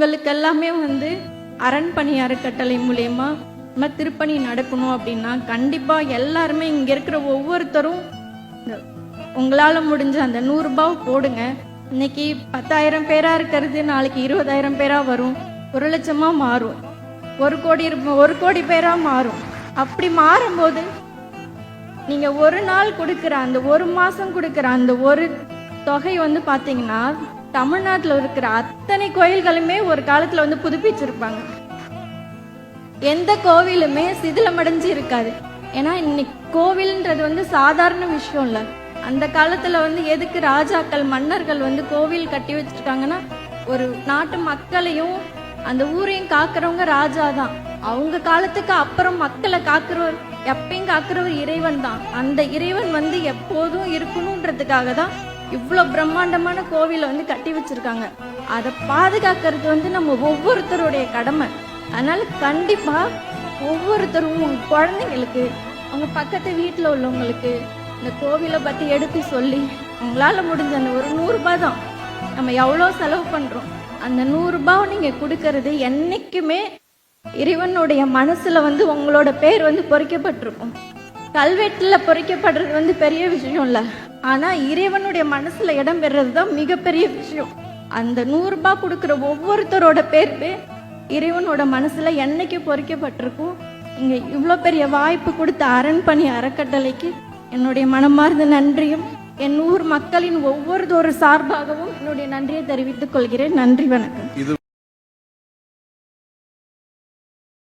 அவங்களுக்கு எல்லாமே அரண்பணி அறக்கட்டளை மூலயமா நம்ம திருப்பணி நடக்கணும் அப்படின்னா கண்டிப்பாக எல்லாருமே இங்கே இருக்கிற ஒவ்வொருத்தரும் உங்களால் முடிஞ்ச அந்த 100 ரூபாய் போடுங்க. இன்னைக்கு 10,000 பேராக இருக்கிறது நாளைக்கு 20,000 பேராக வரும், 1 லட்சமாக மாறும், 1 கோடி பேராக மாறும். அப்படி மாறும்போது நீங்கள் ஒரு நாள் கொடுக்குற அந்த 1 மாதம் கொடுக்குற அந்த ஒரு தொகை பார்த்தீங்கன்னா தமிழ்நாட்டில் இருக்கிற அத்தனை கோயில்களுமே ஒரு காலத்தில் புதுப்பிச்சிருப்பாங்க. எந்த கோவிலுமே சிதிலமடைஞ்சு இருக்காது. ஏன்னா இன்னைக்கு கோவில்ன்றது சாதாரண விஷயம் இல்லை. அந்த காலத்துல எதுக்கு ராஜாக்கள் மன்னர்கள் கோவில் கட்டி வச்சிருக்காங்கன்னா ஒரு நாட்டு மக்களையும் அந்த ஊரையும் காக்குறவங்க ராஜா தான். அவங்க காலத்துக்கு அப்புறம் மக்களை காக்குறவர் எப்பயும் காக்குறவர் இறைவன் தான். அந்த இறைவன் எப்போதும் இருக்கணும்ன்றதுக்காக தான் இவ்வளோ பிரம்மாண்டமான கோவிலை கட்டி வச்சிருக்காங்க. அதை பாதுகாக்கிறது நம்ம ஒவ்வொருத்தருடைய கடமை. அதனால கண்டிப்பா ஒவ்வொருத்தரும் உங்க குழந்தைங்களுக்கு அவங்க பக்கத்து வீட்டில் உள்ளவங்களுக்கு இந்த கோவிலை பற்றி எடுத்து சொல்லி உங்களால் முடிஞ்ச அந்த ஒரு 100 ரூபாய் தான் நம்ம எவ்வளோ செலவு பண்ணுறோம். அந்த 100 ரூபாய் நீங்கள் கொடுக்கறது என்றைக்குமே இறைவனுடைய மனசில் உங்களோட பேர் பொறிக்கப்பட்டிருக்கும். கல்வெட்டில் பொறிக்கப்படுறது பெரிய விஷயம் இல்லை. ஆனால் இறைவனுடைய மனசில் இடம் பெறுறது தான் மிகப்பெரிய விஷயம். அந்த 100 ரூபாய் கொடுக்குற ஒவ்வொருத்தரோட பேர் இறைவனோட மனசில் என்னைக்கு பொறிக்கப்பட்டிருக்கும். இங்கே இவ்வளோ பெரிய வாய்ப்பு கொடுத்த அரண்பணி அறக்கட்டளைக்கு என்னுடைய மனமார்ந்த நன்றியும் என் ஊர் மக்களின் ஒவ்வொரு சார்பாகவும் என்னுடைய நன்றியை தெரிவித்துக் கொள்கிறேன். நன்றி, வணக்கம்.